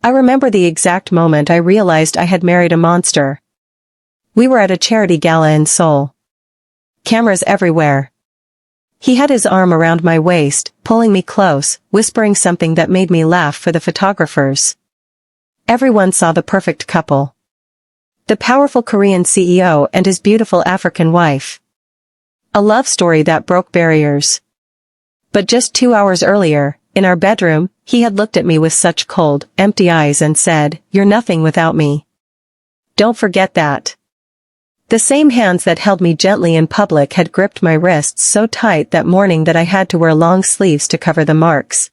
I remember the exact moment I realized I had married a monster. We were at a charity gala in Seoul. Cameras everywhere. He had his arm around my waist, pulling me close, whispering something that made me laugh for the photographers. Everyone saw the perfect couple. The powerful Korean CEO and his beautiful African wife. A love story that broke barriers. But just 2 hours earlier, in our bedroom, he had looked at me with such cold, empty eyes and said, "You're nothing without me. Don't forget that." The same hands that held me gently in public had gripped my wrists so tight that morning that I had to wear long sleeves to cover the marks.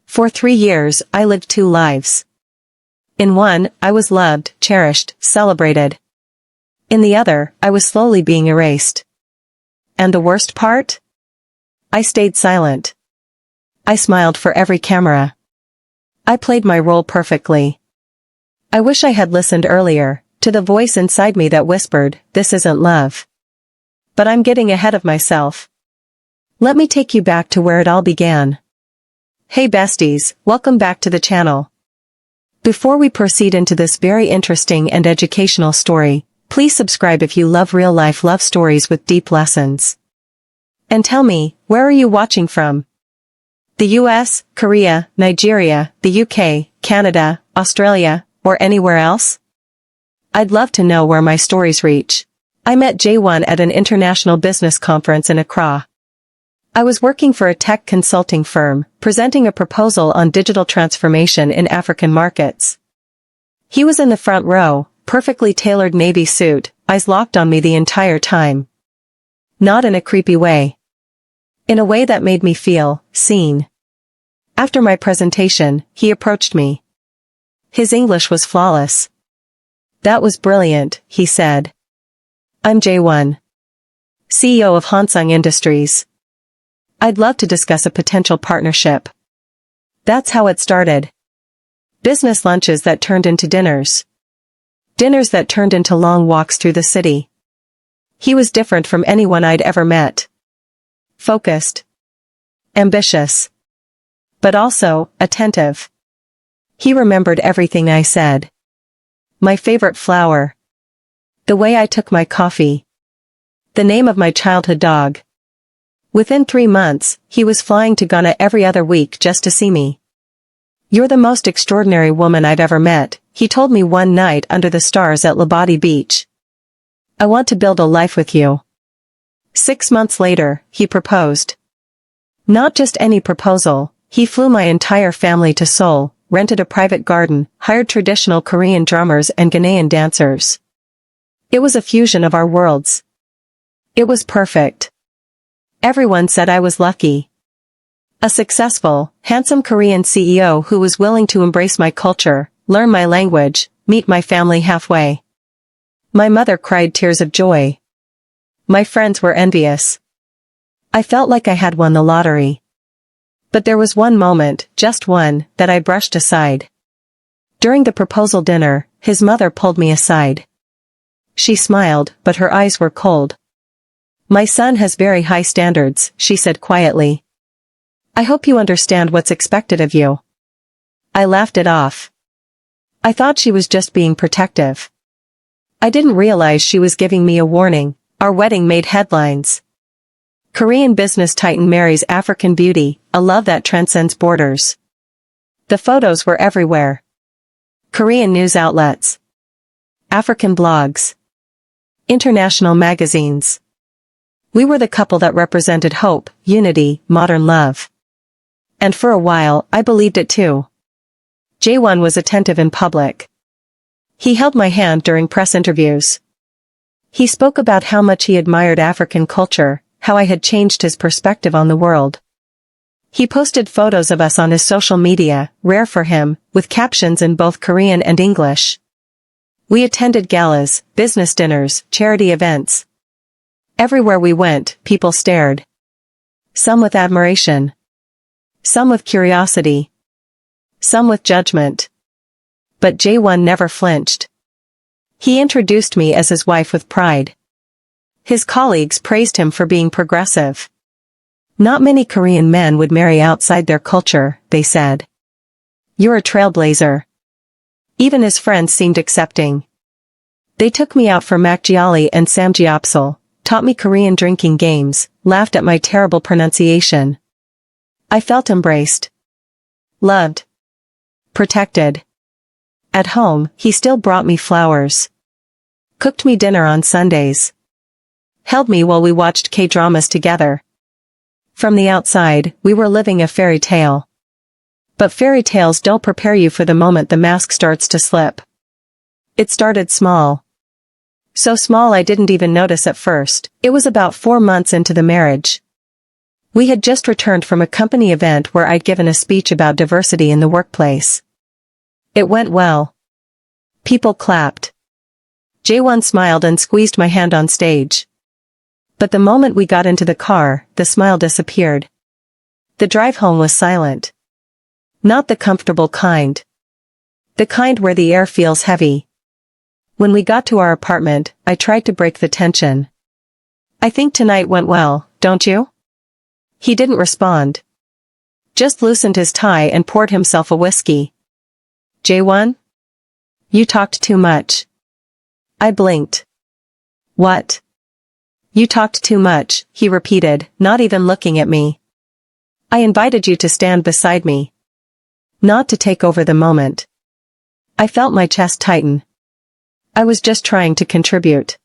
For 3 years, I lived 2 lives. In one, I was loved, cherished, celebrated. In the other, I was slowly being erased. And the worst part? I stayed silent. I smiled for every camera. I played my role perfectly. I wish I had listened earlier, to the voice inside me that whispered, "This isn't love." But I'm getting ahead of myself. Let me take you back to where it all began. Hey besties, welcome back to the channel. Before we proceed into this very interesting and educational story, please subscribe if you love real-life love stories with deep lessons. And tell me, where are you watching from? The US, Korea, Nigeria, the UK, Canada, Australia, or anywhere else? I'd love to know where my stories reach. I met J1 at an international business conference in Accra. I was working for a tech consulting firm, presenting a proposal on digital transformation in African markets. He was in the front row, perfectly tailored navy suit, eyes locked on me the entire time. Not in a creepy way. In a way that made me feel seen. After my presentation, he approached me. His English was flawless. "That was brilliant," he said. "I'm J1, CEO of Hansung Industries. I'd love to discuss a potential partnership." That's how it started. Business lunches that turned into dinners. Dinners that turned into long walks through the city. He was different from anyone I'd ever met. Focused. Ambitious. But also, attentive. He remembered everything I said. My favorite flower. The way I took my coffee. The name of my childhood dog. Within 3 months, he was flying to Ghana every other week just to see me. "You're the most extraordinary woman I've ever met," he told me one night under the stars at Labadi Beach. "I want to build a life with you." 6 months later, he proposed. Not just any proposal, he flew my entire family to Seoul, rented a private garden, hired traditional Korean drummers and Ghanaian dancers. It was a fusion of our worlds. It was perfect. Everyone said I was lucky. A successful, handsome Korean CEO who was willing to embrace my culture, learn my language, meet my family halfway. My mother cried tears of joy. My friends were envious. I felt like I had won the lottery. But there was one moment, just one, that I brushed aside. During the proposal dinner, his mother pulled me aside. She smiled, but her eyes were cold. "My son has very high standards," she said quietly. "I hope you understand what's expected of you." I laughed it off. I thought she was just being protective. I didn't realize she was giving me a warning. Our wedding made headlines. Korean business titan marries African beauty, a love that transcends borders. The photos were everywhere. Korean news outlets. African blogs. International magazines. We were the couple that represented hope, unity, modern love. And for a while, I believed it too. J1 was attentive in public. He held my hand during press interviews. He spoke about how much he admired African culture, how I had changed his perspective on the world. He posted photos of us on his social media, rare for him, with captions in both Korean and English. We attended galas, business dinners, charity events. Everywhere we went, people stared. Some with admiration. Some with curiosity. Some with judgment. But J1 never flinched. He introduced me as his wife with pride. His colleagues praised him for being progressive. Not many Korean men would marry outside their culture, they said. "You're a trailblazer." Even his friends seemed accepting. They took me out for makgeolli and samgyeopsal, taught me Korean drinking games, laughed at my terrible pronunciation. I felt embraced. Loved. Protected. At home, he still brought me flowers. Cooked me dinner on Sundays. Held me while we watched K-dramas together. From the outside, we were living a fairy tale. But fairy tales don't prepare you for the moment the mask starts to slip. It started small. So small I didn't even notice at first. It was about 4 months into the marriage. We had just returned from a company event where I'd given a speech about diversity in the workplace. It went well. People clapped. Jaewon smiled and squeezed my hand on stage. But the moment we got into the car, the smile disappeared. The drive home was silent. Not the comfortable kind. The kind where the air feels heavy. When we got to our apartment, I tried to break the tension. I think tonight went well, don't you? He didn't respond. Just loosened his tie and poured himself a whiskey. Jaewon? You talked too much. I blinked. What? You talked too much, he repeated, not even looking at me. I invited you to stand beside me. Not to take over the moment. I felt my chest tighten. I was just trying to contribute.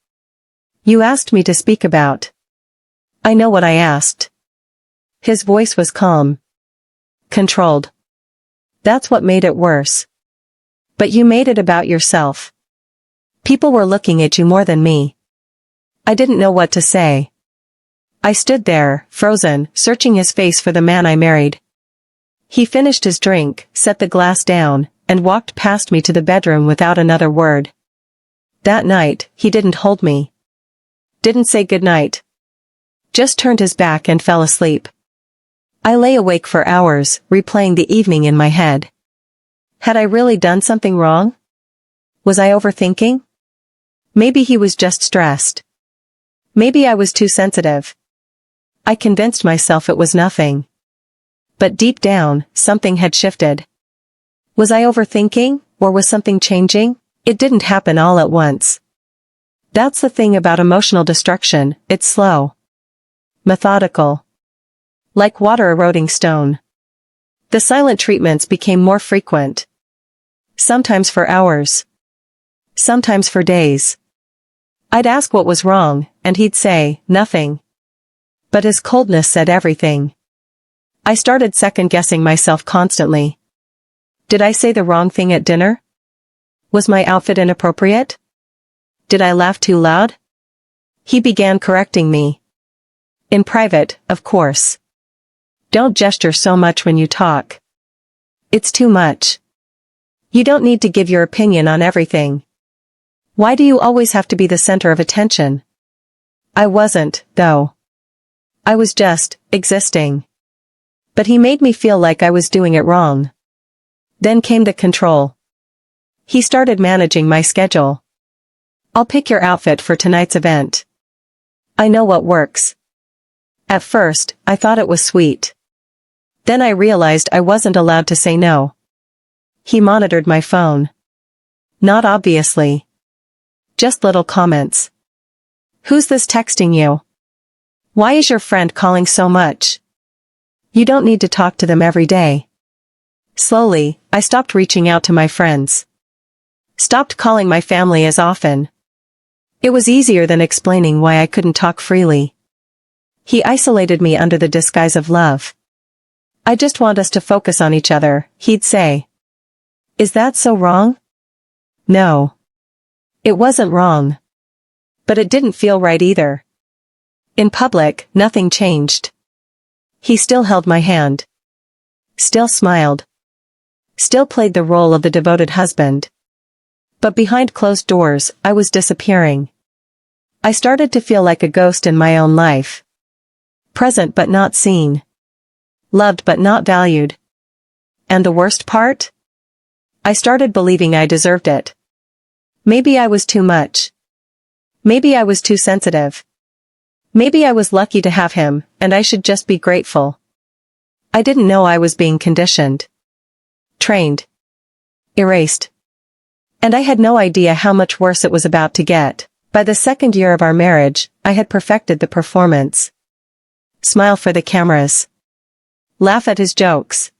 You asked me to speak about. I know what I asked. His voice was calm. Controlled. That's what made it worse. But you made it about yourself. People were looking at you more than me. I didn't know what to say. I stood there, frozen, searching his face for the man I married. He finished his drink, set the glass down, and walked past me to the bedroom without another word. That night, he didn't hold me. Didn't say goodnight. Just turned his back and fell asleep. I lay awake for hours, replaying the evening in my head. Had I really done something wrong? Was I overthinking? Maybe he was just stressed. Maybe I was too sensitive. I convinced myself it was nothing. But deep down, something had shifted. Was I overthinking, or was something changing? It didn't happen all at once. That's the thing about emotional destruction, it's slow. Methodical. Like water eroding stone. The silent treatments became more frequent. Sometimes for hours. Sometimes for days. I'd ask what was wrong, and he'd say, nothing. But his coldness said everything. I started second-guessing myself constantly. Did I say the wrong thing at dinner? Was my outfit inappropriate? Did I laugh too loud? He began correcting me. In private, of course. Don't gesture so much when you talk. It's too much. You don't need to give your opinion on everything. Why do you always have to be the center of attention? I wasn't, though. I was just, existing. But he made me feel like I was doing it wrong. Then came the control. He started managing my schedule. I'll pick your outfit for tonight's event. I know what works. At first, I thought it was sweet. Then I realized I wasn't allowed to say no. He monitored my phone. Not obviously. Just little comments. Who's this texting you? Why is your friend calling so much? You don't need to talk to them every day. Slowly, I stopped reaching out to my friends. Stopped calling my family as often. It was easier than explaining why I couldn't talk freely. He isolated me under the disguise of love. I just want us to focus on each other, he'd say. Is that so wrong? No. It wasn't wrong. But it didn't feel right either. In public, nothing changed. He still held my hand. Still smiled. Still played the role of the devoted husband. But behind closed doors, I was disappearing. I started to feel like a ghost in my own life. Present but not seen. Loved but not valued. And the worst part? I started believing I deserved it. Maybe I was too much. Maybe I was too sensitive. Maybe I was lucky to have him, and I should just be grateful. I didn't know I was being conditioned. Trained. Erased. And I had no idea how much worse it was about to get. By the second year of our marriage, I had perfected the performance. Smile for the cameras. Laugh at his jokes.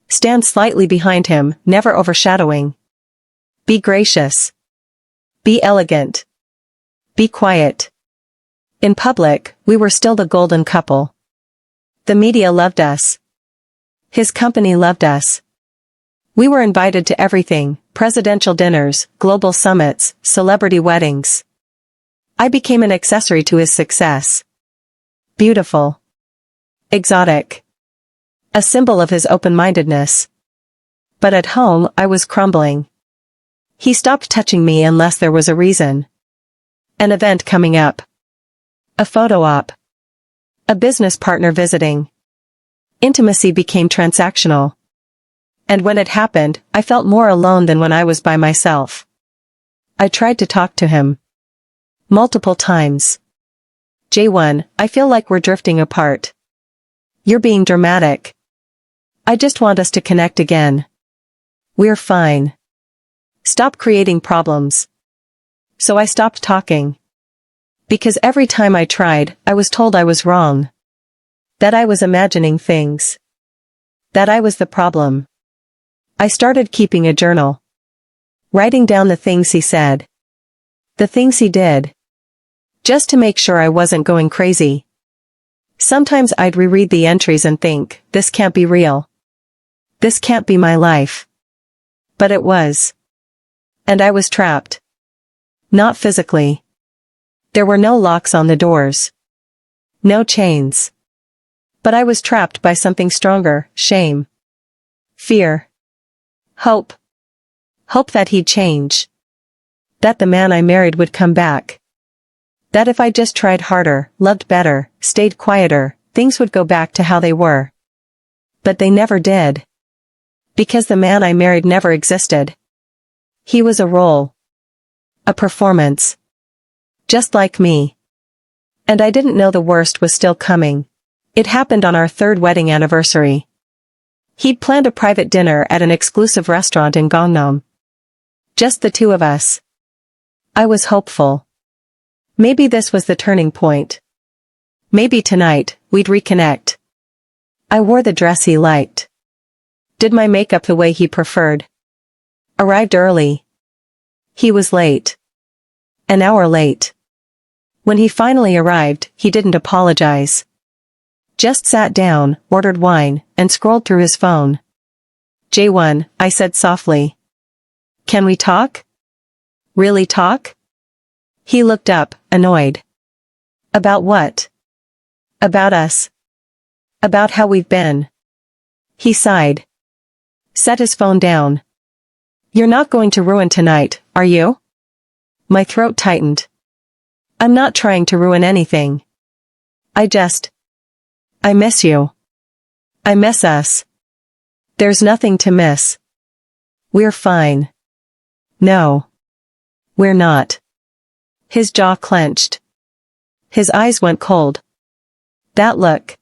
Stand slightly behind him, never overshadowing. Be gracious. Be elegant. Be quiet. In public, we were still the golden couple. The media loved us. His company loved us. We were invited to everything: presidential dinners, global summits, celebrity weddings. I became an accessory to his success. Beautiful. Exotic. A symbol of his open-mindedness. But at home, I was crumbling. He stopped touching me unless there was a reason. An event coming up. A photo op. A business partner visiting. Intimacy became transactional. And when it happened, I felt more alone than when I was by myself. I tried to talk to him. Multiple times. J1, I feel like we're drifting apart. You're being dramatic. I just want us to connect again. We're fine. Stop creating problems. So I stopped talking. Because every time I tried, I was told I was wrong. That I was imagining things. That I was the problem. I started keeping a journal. Writing down the things he said. The things he did. Just to make sure I wasn't going crazy. Sometimes I'd reread the entries and think, this can't be real. This can't be my life. But it was. And I was trapped. Not physically. There were no locks on the doors. No chains. But I was trapped by something stronger: shame. Fear. Hope. Hope that he'd change. That the man I married would come back. That if I just tried harder, loved better, stayed quieter, things would go back to how they were. But they never did. Because the man I married never existed. He was a role. A performance. Just like me. And I didn't know the worst was still coming. It happened on our third wedding anniversary. He'd planned a private dinner at an exclusive restaurant in Gangnam. Just the two of us. I was hopeful. Maybe this was the turning point. Maybe tonight, we'd reconnect. I wore the dress he liked. Did my makeup the way he preferred. Arrived early. He was late. An hour late. When he finally arrived, he didn't apologize. Just sat down, ordered wine, and scrolled through his phone. J1, I said softly. Can we talk? Really talk? He looked up, annoyed. About what? About us. About how we've been. He sighed. Set his phone down. You're not going to ruin tonight, are you? My throat tightened. I'm not trying to ruin anything. I miss you. I miss us. There's nothing to miss. We're fine. No. We're not. His jaw clenched. His eyes went cold. That look.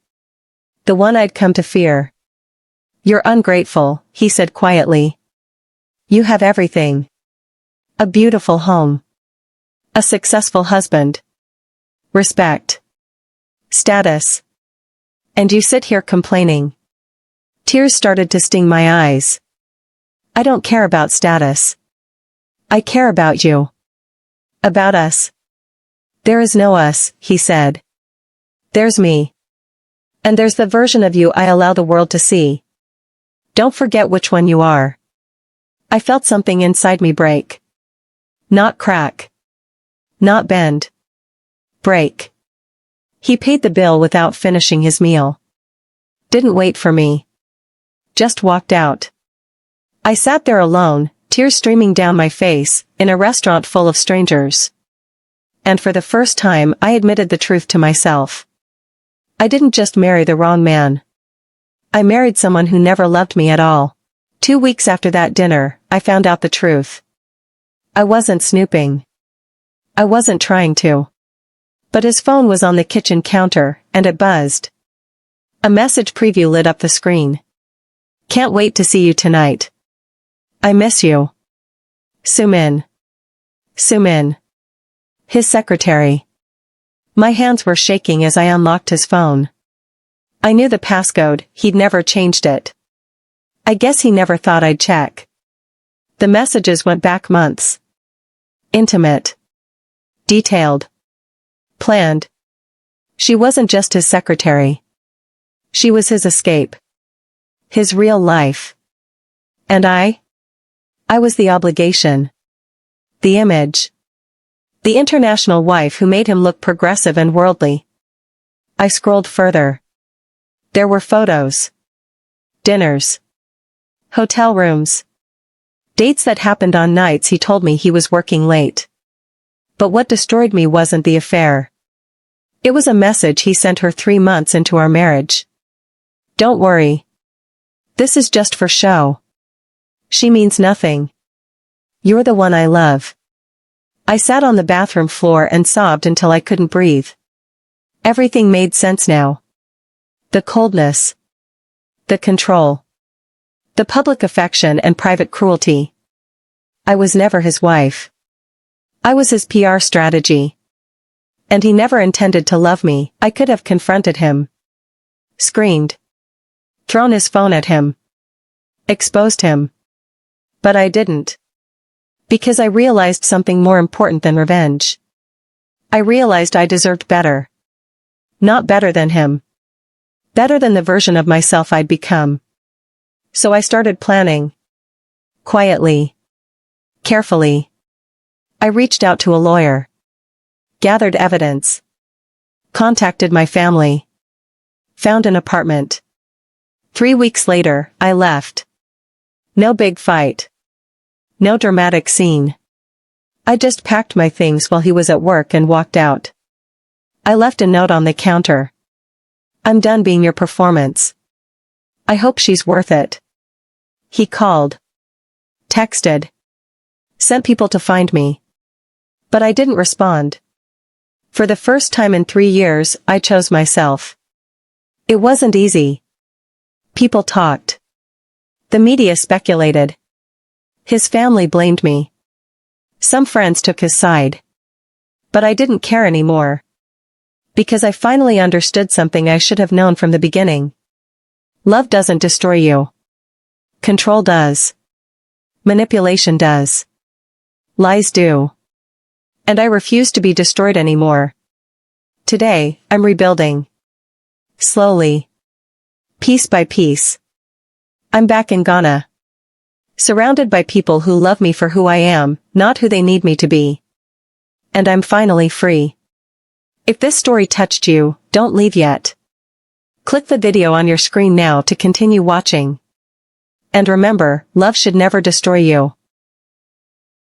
The one I'd come to fear. You're ungrateful, he said quietly. You have everything. A beautiful home. A successful husband. Respect. Status. And you sit here complaining. Tears started to sting my eyes. I don't care about status. I care about you. About us. There is no us, he said. There's me. And there's the version of you I allow the world to see. Don't forget which one you are. I felt something inside me break. Not crack. Not bend. Break. He paid the bill without finishing his meal. Didn't wait for me. Just walked out. I sat there alone, tears streaming down my face, in a restaurant full of strangers. And for the first time I admitted the truth to myself. I didn't just marry the wrong man. I married someone who never loved me at all. 2 weeks after that dinner, I found out the truth. I wasn't snooping. I wasn't trying to. But his phone was on the kitchen counter, and it buzzed. A message preview lit up the screen. Can't wait to see you tonight. I miss you. Sumin. Sumin. His secretary. My hands were shaking as I unlocked his phone. I knew the passcode, he'd never changed it. I guess he never thought I'd check. The messages went back months. Intimate. Detailed. Planned. She wasn't just his secretary. She was his escape. His real life. And I was the obligation. The image. The international wife who made him look progressive and worldly. I scrolled further. There were photos. Dinners. Hotel rooms. Dates that happened on nights he told me he was working late. But what destroyed me wasn't the affair. It was a message he sent her 3 months into our marriage. Don't worry. This is just for show. She means nothing. You're the one I love. I sat on the bathroom floor and sobbed until I couldn't breathe. Everything made sense now. The coldness. The control. The public affection and private cruelty. I was never his wife. I was his PR strategy. And he never intended to love me. I could have confronted him. Screamed. Thrown his phone at him. Exposed him. But I didn't. Because I realized something more important than revenge. I realized I deserved better. Not better than him. Better than the version of myself I'd become. So I started planning. Quietly. Carefully. I reached out to a lawyer. Gathered evidence. Contacted my family. Found an apartment. 3 weeks later, I left. No big fight. No dramatic scene. I just packed my things while he was at work and walked out. I left a note on the counter. I'm done being your performance. I hope she's worth it. He called. Texted. Sent people to find me. But I didn't respond. For the first time in 3 years, I chose myself. It wasn't easy. People talked. The media speculated. His family blamed me. Some friends took his side. But I didn't care anymore. Because I finally understood something I should have known from the beginning. Love doesn't destroy you. Control does. Manipulation does. Lies do. And I refuse to be destroyed anymore. Today, I'm rebuilding. Slowly. Piece by piece. I'm back in Ghana. Surrounded by people who love me for who I am, not who they need me to be. And I'm finally free. If this story touched you, don't leave yet. Click the video on your screen now to continue watching. And remember, love should never destroy you.